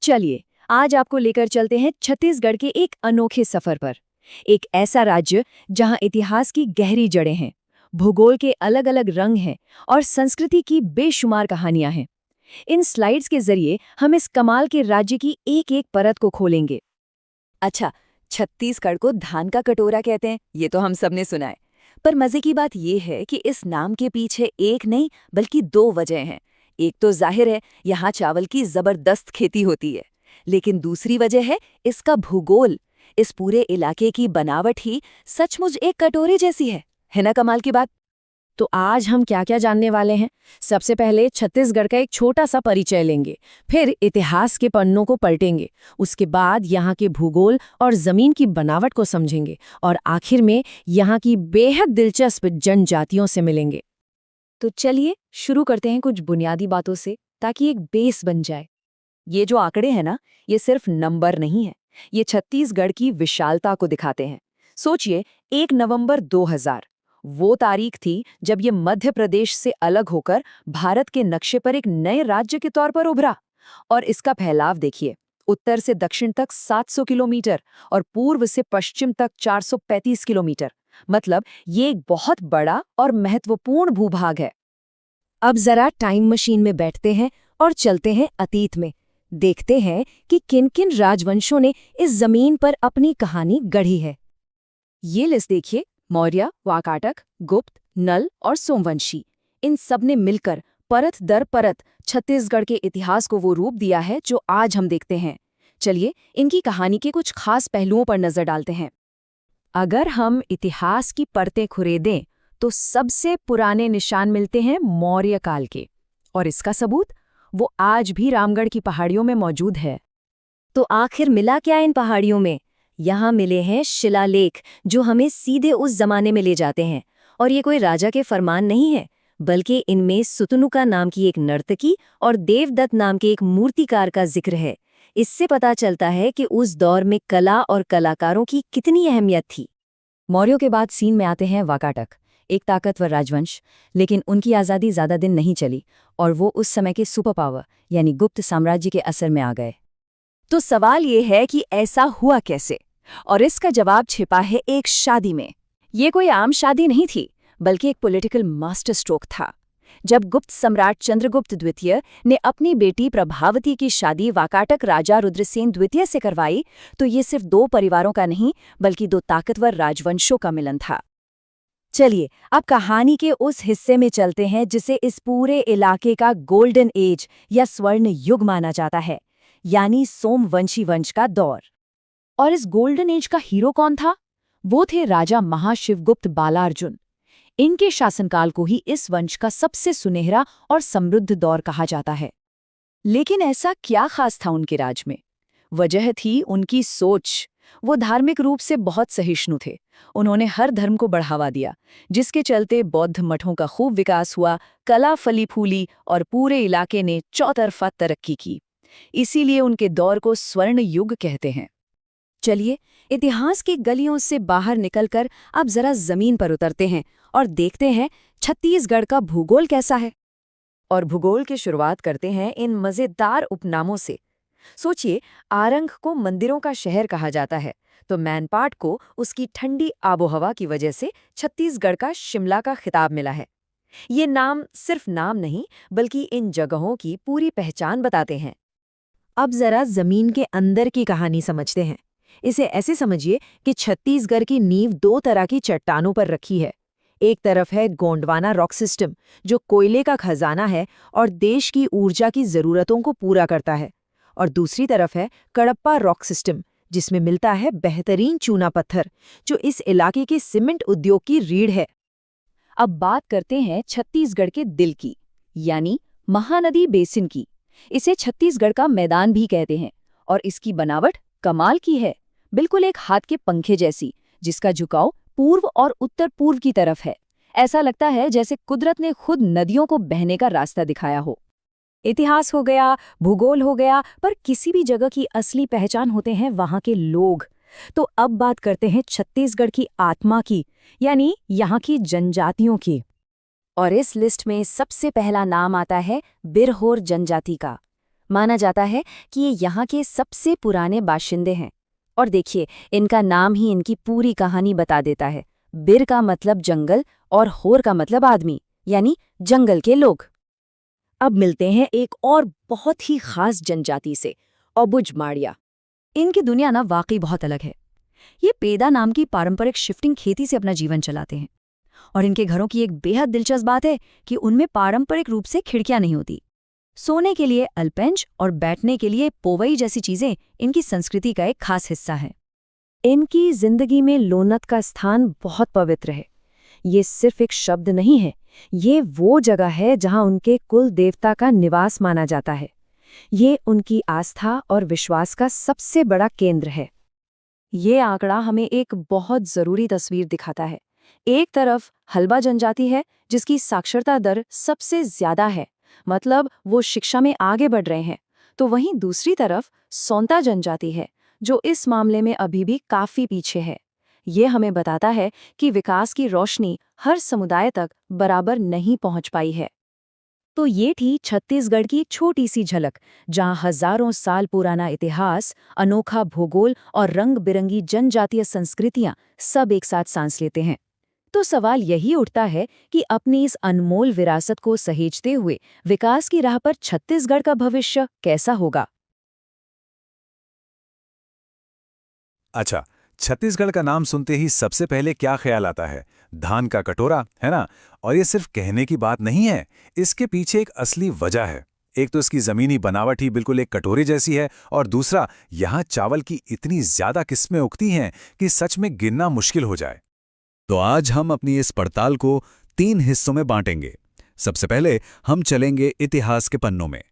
चलिए आज आपको लेकर चलते हैं छत्तीसगढ़ के एक अनोखे सफर पर। एक ऐसा राज्य जहां इतिहास की गहरी जड़ें हैं, भूगोल के अलग अलग रंग हैं और संस्कृति की बेशुमार कहानियां हैं। इन स्लाइड्स के जरिए हम इस कमाल के राज्य की एक एक परत को खोलेंगे। अच्छा, छत्तीसगढ़ को धान का कटोरा कहते हैं, ये तो हम सबने सुना है। पर मजे की बात ये है कि इस नाम के पीछे एक नहीं बल्कि दो वजह हैं। एक तो जाहिर है, यहाँ चावल की जबरदस्त खेती होती है, लेकिन दूसरी वजह है इसका भूगोल। इस पूरे इलाके की बनावट ही सचमुच एक कटोरे जैसी है ना कमाल की बात। तो आज हम क्या क्या जानने वाले हैं? सबसे पहले छत्तीसगढ़ का एक छोटा सा परिचय लेंगे, फिर इतिहास के पन्नों को पलटेंगे, उसके बाद यहाँ के भूगोल और जमीन की बनावट को समझेंगे और आखिर में यहाँ की बेहद दिलचस्प जनजातियों से मिलेंगे। तो चलिए शुरू करते हैं कुछ बुनियादी बातों से, ताकि एक बेस बन जाए। ये जो आंकड़े हैं ना, ये सिर्फ नंबर नहीं है, ये छत्तीसगढ़ की विशालता को दिखाते हैं। सोचिए, 1 नवंबर 2000 वो तारीख थी जब ये मध्य प्रदेश से अलग होकर भारत के नक्शे पर एक नए राज्य के तौर पर उभरा। और इसका फैलाव देखिए, उत्तर से दक्षिण तक 700 किलोमीटर और पूर्व से पश्चिम तक 435 किलोमीटर। मतलब ये एक बहुत बड़ा और महत्वपूर्ण भूभाग है। अब जरा टाइम मशीन में बैठते हैं और चलते हैं अतीत में। देखते हैं कि किन-किन राजवंशों ने इस जमीन पर अपनी कहानी गढ़ी है। ये लिस्ट देखिए, मौर्य, वाकाटक, गुप्त, नल और सोमवंशी। इन सब ने मिलकर परत दर परत छत्तीसगढ़ के इतिहास को वो रूप दिया है जो आज हम देखते हैं। चलिए इनकी कहानी के कुछ खास पहलुओं पर नजर डालते हैं। अगर हम इतिहास की परतें खुरेदें तो सबसे पुराने निशान मिलते हैं मौर्य काल के, और इसका सबूत वो आज भी रामगढ़ की पहाड़ियों में मौजूद है। तो आखिर मिला क्या इन पहाड़ियों में? यहाँ मिले हैं शिलालेख जो हमें सीधे उस जमाने में ले जाते हैं। और ये कोई राजा के फरमान नहीं है, बल्कि इनमें सुतनुका नाम की एक नर्तकी और देवदत्त नाम के एक मूर्तिकार का जिक्र है। इससे पता चलता है कि उस दौर में कला और कलाकारों की कितनी अहमियत थी। मौर्यों के बाद सीन में आते हैं वाकाटक, एक ताकतवर राजवंश, लेकिन उनकी आज़ादी ज़्यादा दिन नहीं चली और वो उस समय के सुपर पावर यानी गुप्त साम्राज्य के असर में आ गए। तो सवाल ये है कि ऐसा हुआ कैसे, और इसका जवाब छिपा है एक शादी में। ये कोई आम शादी नहीं थी, बल्कि एक पॉलिटिकल मास्टर स्ट्रोक था। जब गुप्त सम्राट चंद्रगुप्त द्वितीय ने अपनी बेटी प्रभावती की शादी वाकाटक राजा रुद्रसेन द्वितीय से करवाई, तो ये सिर्फ दो परिवारों का नहीं बल्कि दो ताकतवर राजवंशों का मिलन था। चलिए अब कहानी के उस हिस्से में चलते हैं जिसे इस पूरे इलाके का गोल्डन एज या स्वर्ण युग माना जाता है, यानी सोमवंशी वंश का दौर। और इस गोल्डन एज का हीरो कौन था? वो थे राजा महाशिवगुप्त बालार्जुन। इनके शासनकाल को ही इस वंश का सबसे सुनहरा और समृद्ध दौर कहा जाता है। लेकिन ऐसा क्या खास था उनके राज में? वजह थी उनकी सोच। वो धार्मिक रूप से बहुत सहिष्णु थे। उन्होंने हर धर्म को बढ़ावा दिया, जिसके चलते बौद्ध मठों का खूब विकास हुआ, कला फली फूली और पूरे इलाके ने चौतरफा तरक्की की। इसीलिए उनके दौर को स्वर्ण युग कहते हैं। चलिए इतिहास की गलियों से बाहर निकलकर अब जरा जमीन पर उतरते हैं और देखते हैं छत्तीसगढ़ का भूगोल कैसा है। और भूगोल की शुरुआत करते हैं इन मजेदार उपनामों से। सोचिए, आरंग को मंदिरों का शहर कहा जाता है, तो मैनपाट को उसकी ठंडी आबोहवा की वजह से छत्तीसगढ़ का शिमला का खिताब मिला है। ये नाम सिर्फ नाम नहीं बल्कि इन जगहों की पूरी पहचान बताते हैं। अब जरा जमीन के अंदर की कहानी समझते हैं। इसे ऐसे समझिए कि छत्तीसगढ़ की नींव दो तरह की चट्टानों पर रखी है। एक तरफ है गोंडवाना रॉक सिस्टम, जो कोयले का खजाना है और देश की ऊर्जा की जरूरतों को पूरा करता है, और दूसरी तरफ है कडप्पा रॉक सिस्टम, जिसमें मिलता है बेहतरीन चूना पत्थर, जो इस इलाके के सीमेंट उद्योग की रीढ़ है। अब बात करते हैं छत्तीसगढ़ के दिल की, यानी महानदी बेसिन की। इसे छत्तीसगढ़ का मैदान भी कहते हैं, और इसकी बनावट कमाल की है, बिल्कुल एक हाथ के पंखे जैसी, जिसका झुकाव पूर्व और उत्तर पूर्व की तरफ है। ऐसा लगता है जैसे कुदरत ने खुद नदियों को बहने का रास्ता दिखाया हो। इतिहास हो गया, भूगोल हो गया, पर किसी भी जगह की असली पहचान होते हैं वहाँ के लोग। तो अब बात करते हैं छत्तीसगढ़ की आत्मा की, यानी यहाँ की जनजातियों की। और इस लिस्ट में सबसे पहला नाम आता है बिरहोर जनजाति का। माना जाता है कि ये यहाँ के सबसे पुराने बाशिंदे हैं। और देखिए, इनका नाम ही इनकी पूरी कहानी बता देता है। बिर का मतलब जंगल और होर का मतलब आदमी, यानी जंगल के लोग। अब मिलते हैं एक और बहुत ही खास जनजाति से, ओबुज माड़िया। इनकी दुनिया ना वाकई बहुत अलग है। ये पेदा नाम की पारंपरिक शिफ्टिंग खेती से अपना जीवन चलाते हैं। और इनके घरों की एक बेहद दिलचस्प बात है कि उनमें पारंपरिक रूप से खिड़कियां नहीं होती। सोने के लिए अल्पेंज और बैठने के लिए पोवई जैसी चीजें इनकी संस्कृति का एक खास हिस्सा है। इनकी जिंदगी में लोनत का स्थान बहुत पवित्र है। ये सिर्फ एक शब्द नहीं है, ये वो जगह है जहां उनके कुल देवता का निवास माना जाता है। ये उनकी आस्था और विश्वास का सबसे बड़ा केंद्र है। ये आंकड़ा हमें एक बहुत जरूरी तस्वीर दिखाता है। एक तरफ हल्बा जनजाति है जिसकी साक्षरता दर सबसे ज्यादा है, मतलब वो शिक्षा में आगे बढ़ रहे हैं। तो वहीं दूसरी तरफ सोंता जनजाति है जो इस मामले में अभी भी काफी पीछे है। ये हमें बताता है कि विकास की रोशनी हर समुदाय तक बराबर नहीं पहुंच पाई है। तो ये थी छत्तीसगढ़ की छोटी सी झलक, जहां हजारों साल पुराना इतिहास, अनोखा भूगोल और रंग बिरंगी जनजातीय संस्कृतियां सब एक साथ सांस लेते हैं। तो सवाल यही उठता है कि अपनी इस अनमोल विरासत को सहेजते हुए विकास की राह पर छत्तीसगढ़ का भविष्य कैसा होगा? अच्छा, छत्तीसगढ़ का नाम सुनते ही सबसे पहले क्या ख्याल आता है? धान का कटोरा, है ना? और ये सिर्फ कहने की बात नहीं है, इसके पीछे एक असली वजह है। एक तो इसकी ज़मीनी बनावट ही बिल्कुल एक कटोरे जैसी है, और दूसरा, यहाँ चावल की इतनी ज़्यादा किस्में उगती हैं कि सच में गिनना मुश्किल हो जाए। तो आज हम अपनी इस पड़ताल को 3 हिस्सों में बांटेंगे। सबसे पहले हम चलेंगे इतिहास के पन्नों में,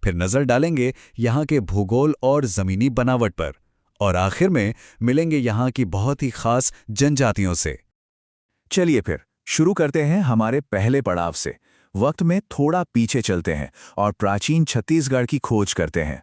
फिर नज़र डालेंगे यहाँ के भूगोल और ज़मीनी बनावट पर, और आखिर में मिलेंगे यहाँ की बहुत ही खास जनजातियों से। चलिए फिर शुरू करते हैं हमारे पहले पड़ाव से। वक्त में थोड़ा पीछे चलते हैं और प्राचीन छत्तीसगढ़ की खोज करते हैं।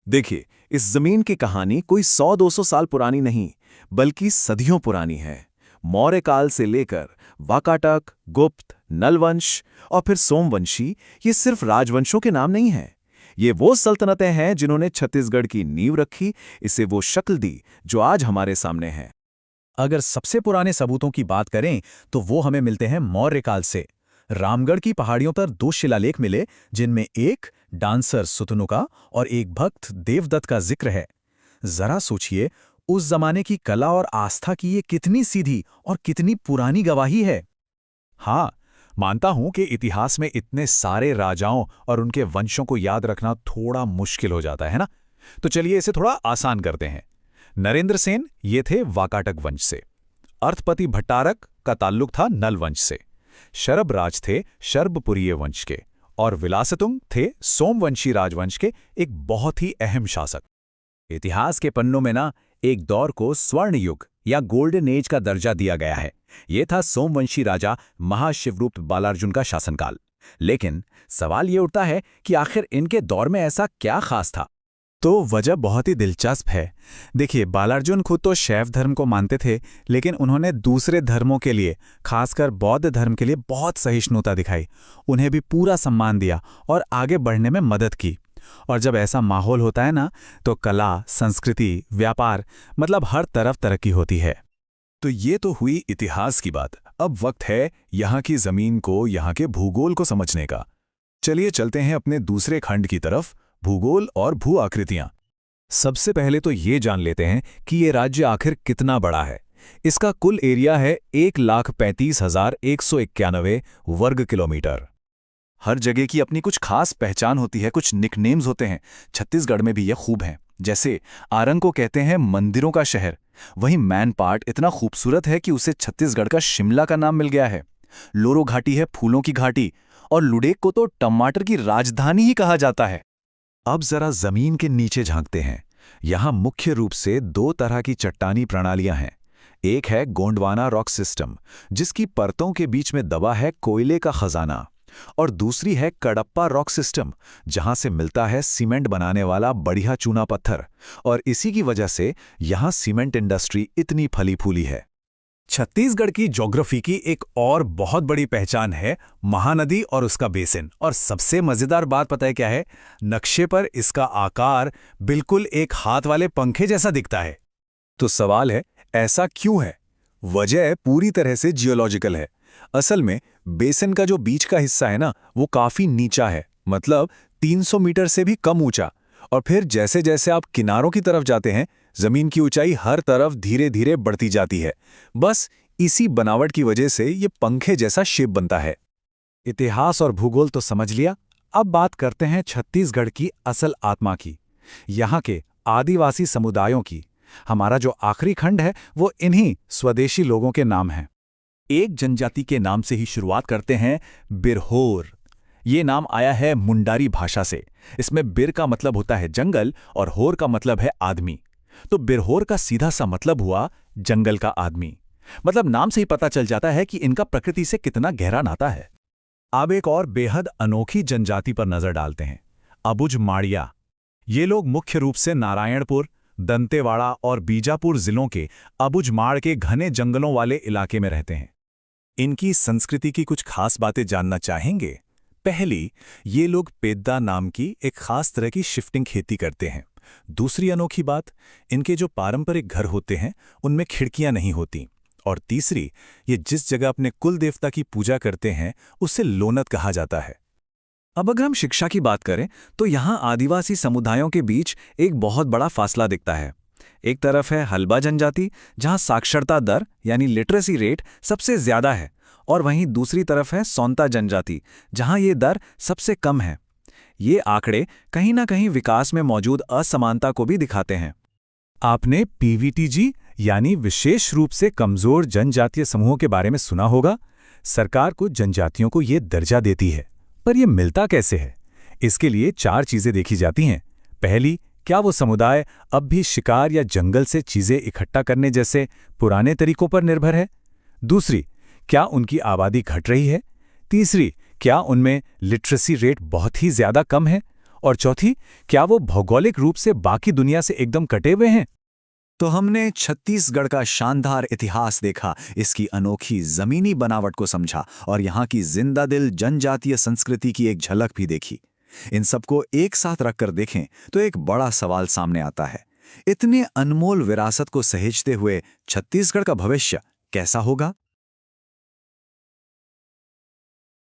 देखिए, इस जमीन की कहानी कोई 100-200 साल पुरानी नहीं, बल्कि सदियों पुरानी है। मौर्य काल से लेकर वाकाटक, गुप्त, नलवंश और फिर सोमवंशी, ये सिर्फ राजवंशों के नाम नहीं हैं। ये वो सल्तनतें हैं जिन्होंने छत्तीसगढ़ की नींव रखी, इसे वो शक्ल दी जो आज हमारे सामने है। अगर सबसे पुराने सबूतों की बात करें तो वो हमें मिलते हैं मौर्य काल से। रामगढ़ की पहाड़ियों पर 2 शिलालेख मिले, जिनमें एक डांसर सुतनु का और एक भक्त देवदत्त का जिक्र है। जरा सोचिए, उस जमाने की कला और आस्था की ये कितनी सीधी और कितनी पुरानी गवाही है। हाँ, मानता हूं कि इतिहास में इतने सारे राजाओं और उनके वंशों को याद रखना थोड़ा मुश्किल हो जाता है ना? तो चलिए इसे थोड़ा आसान करते हैं। नरेंद्र सेन ये थे वाकाटक वंश से। अर्थपति भट्टारक का ताल्लुक था नल वंश से। शरबराज थे शर्बपुरीय वंश के। और विलासतुंग थे सोमवंशी राजवंश के एक बहुत ही अहम शासक। इतिहास के पन्नों में ना एक दौर को स्वर्ण युग या गोल्डन एज का दर्जा दिया गया है। ये था सोमवंशी राजा महाशिवरूप बालार्जुन का शासनकाल। लेकिन सवाल ये उठता है कि आखिर इनके दौर में ऐसा क्या खास था? तो वजह बहुत ही दिलचस्प है। देखिए, बालार्जुन खुद तो शैव धर्म को मानते थे, लेकिन उन्होंने दूसरे धर्मों के लिए, खासकर बौद्ध धर्म के लिए बहुत सहिष्णुता दिखाई। उन्हें भी पूरा सम्मान दिया और आगे बढ़ने में मदद की। और जब ऐसा माहौल होता है ना, तो कला, संस्कृति, व्यापार, मतलब हर तरफ तरक्की होती है। तो ये तो हुई इतिहास की बात। अब वक्त है यहाँ की जमीन को, यहाँ के भूगोल को समझने का। चलिए चलते हैं अपने दूसरे खंड की तरफ, भूगोल और भू आकृतियां। सबसे पहले तो ये जान लेते हैं कि ये राज्य आखिर कितना बड़ा है। इसका कुल एरिया है 1,35,191 वर्ग किलोमीटर। हर जगह की अपनी कुछ खास पहचान होती है, कुछ निकनेम्स होते हैं। छत्तीसगढ़ में भी ये खूब हैं। जैसे आरंग को कहते हैं मंदिरों का शहर, वहीं मैनपाट इतना खूबसूरत है कि उसे छत्तीसगढ़ का शिमला का नाम मिल गया है। लोरो घाटी है फूलों की घाटी, और लुडेक को तो टमाटर की राजधानी ही कहा जाता है। अब जरा जमीन के नीचे झांकते हैं। यहां मुख्य रूप से 2 तरह की चट्टानी प्रणालियां हैं। एक है गोंडवाना रॉक सिस्टम, जिसकी परतों के बीच में दबा है कोयले का खजाना, और दूसरी है कडप्पा रॉक सिस्टम, जहां से मिलता है सीमेंट बनाने वाला बढ़िया चूना पत्थर। और इसी की वजह से यहां सीमेंट इंडस्ट्री इतनी फली फूली है। छत्तीसगढ़ की ज्योग्राफी की एक और बहुत बड़ी पहचान है महानदी और उसका बेसिन। और सबसे मजेदार बात पता है क्या है? नक्शे पर इसका आकार बिल्कुल एक हाथ वाले पंखे जैसा दिखता है। तो सवाल है, ऐसा क्यों है? वजह पूरी तरह से जियोलॉजिकल है। असल में बेसिन का जो बीच का हिस्सा है ना, वो काफी नीचा है, मतलब 300 मीटर से भी कम ऊंचा। और फिर जैसे जैसे आप किनारों की तरफ जाते हैं, जमीन की ऊंचाई हर तरफ धीरे धीरे बढ़ती जाती है। बस इसी बनावट की वजह से ये पंखे जैसा शेप बनता है। इतिहास और भूगोल तो समझ लिया, अब बात करते हैं छत्तीसगढ़ की असल आत्मा की, यहाँ के आदिवासी समुदायों की। हमारा जो आखिरी खंड है वो इन्हीं स्वदेशी लोगों के नाम है। एक जनजाति के नाम से ही शुरुआत करते हैं, बिरहोर। ये नाम आया है मुंडारी भाषा से। इसमें बिर का मतलब होता है जंगल और होर का मतलब है आदमी। तो बिरहोर का सीधा सा मतलब हुआ जंगल का आदमी। मतलब नाम से ही पता चल जाता है कि इनका प्रकृति से कितना गहरा नाता है। अब एक और बेहद अनोखी जनजाति पर नजर डालते हैं, अबुझ माड़िया। ये लोग मुख्य रूप से नारायणपुर, दंतेवाड़ा और बीजापुर जिलों के अबुझमाड़ के घने जंगलों वाले इलाके में रहते हैं। इनकी संस्कृति की कुछ खास बातें जानना चाहेंगे? पहली, ये लोग पेद्दा नाम की एक खास तरह की शिफ्टिंग खेती करते हैं। दूसरी अनोखी बात, इनके जो पारंपरिक घर होते हैं उनमें खिड़कियां नहीं होती। और तीसरी, ये जिस जगह अपने कुल देवता की पूजा करते हैं उसे लोनत कहा जाता है। अब अगर हम शिक्षा की बात करें तो यहाँ आदिवासी समुदायों के बीच एक बहुत बड़ा फासला दिखता है। एक तरफ है हल्बा जनजाति, जहाँ साक्षरता दर यानी लिटरेसी रेट सबसे ज्यादा है, और वहीं दूसरी तरफ है सौंता जनजाति, जहाँ ये दर सबसे कम है। ये आंकड़े कहीं ना कहीं विकास में मौजूद असमानता को भी दिखाते हैं। आपने पीवीटीजी यानी विशेष रूप से कमजोर जनजातीय समूहों के बारे में सुना होगा। सरकार कुछ जनजातियों को ये दर्जा देती है, पर यह मिलता कैसे है? इसके लिए 4 चीजें देखी जाती हैं। पहली, क्या वो समुदाय अब भी शिकार या जंगल से चीजें इकट्ठा करने जैसे पुराने तरीकों पर निर्भर है? दूसरी, क्या उनकी आबादी घट रही है? तीसरी, क्या उनमें लिटरेसी रेट बहुत ही ज्यादा कम है? और चौथी, क्या वो भौगोलिक रूप से बाकी दुनिया से एकदम कटे हुए हैं? तो हमने छत्तीसगढ़ का शानदार इतिहास देखा, इसकी अनोखी जमीनी बनावट को समझा और यहाँ की जिंदा दिल जनजातीय संस्कृति की एक झलक भी देखी। इन सबको एक साथ रखकर देखें तो एक बड़ा सवाल सामने आता है, इतने अनमोल विरासत को सहेजते हुए छत्तीसगढ़ का भविष्य कैसा होगा?